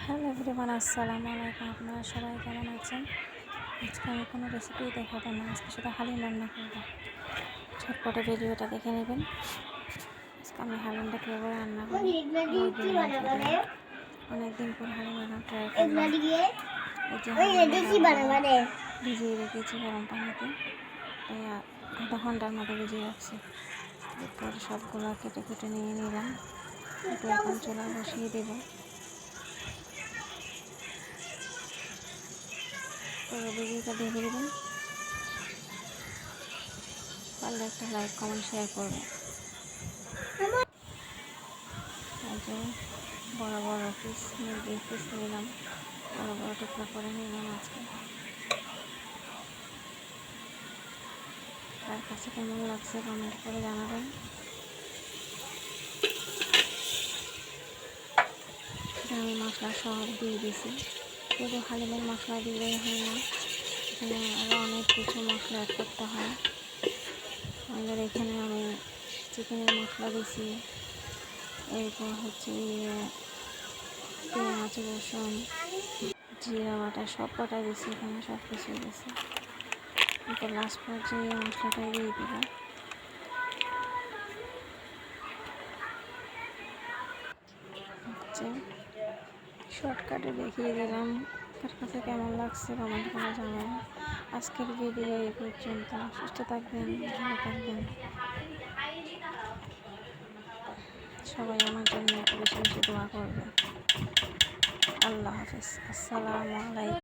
Hello everyone, আসসালামু আলাইকুম। আপনারা সবাই কেমন আছেন? আজকে আমি কোনো রেসিপি দেখাবো না, আজকে শুধু হালিম রান্না করবো। ঝটপটে ভিডিওটা দেখে নেবেন। আজকে আমি হালিমটা কীভাবে রান্না করি অনেকদিন পর হালিম রান্না ট্রাই করলাম। এই যে ভিজিয়ে রেখেছি গরম পানিতে, প্রায় আধা ঘন্টার মতো ভিজিয়ে রাখছি। এরপর সবগুলো কেটে কেটে নিয়ে নিলাম। একটু এখন চুলা বসিয়ে দেবো। পুরো ভিডিওটা দেখে দেবেন, পারলে একটা লাইক কমেন্ট শেয়ার করবেন। এই যে বড় বড় পিস মুরগির পিস নিলাম, বড় বড় টুকরা করে নিলাম আজকে। তার কাছে কেমন লাগছে কমেন্ট করে জানাবেন। আমি মশলা সব দিয়ে দিয়েছি, শুধু হালিমের মশলা দিলেই হয় না, এখানে আরও অনেক কিছু মশলা অ্যাড করতে হয়। আমাদের এখানে আমি চিকেনের মশলা দিয়েছি, এরপর হচ্ছে পেঁয়াজ রসুন জিরা বাটা সব বাটা দিয়েছি, এখানে সব কিছু দিয়েছি। এরপর লাস্ট পর্যায়ে মশলাটাই দিয়ে দিব। শর্টকাটে দেখিয়ে দিলাম, তার কাছে কেমন লাগছে কমেন্ট করে জানাবেন। আজকের ভিডিও এই পর্যন্ত। সুস্থ থাকবেন, ভালো থাকবেন। সবাই আমার জন্য একটু বেশি বেশি দোয়া করবেন। আল্লাহ হাফেজ, আসসালামু আলাইকুম।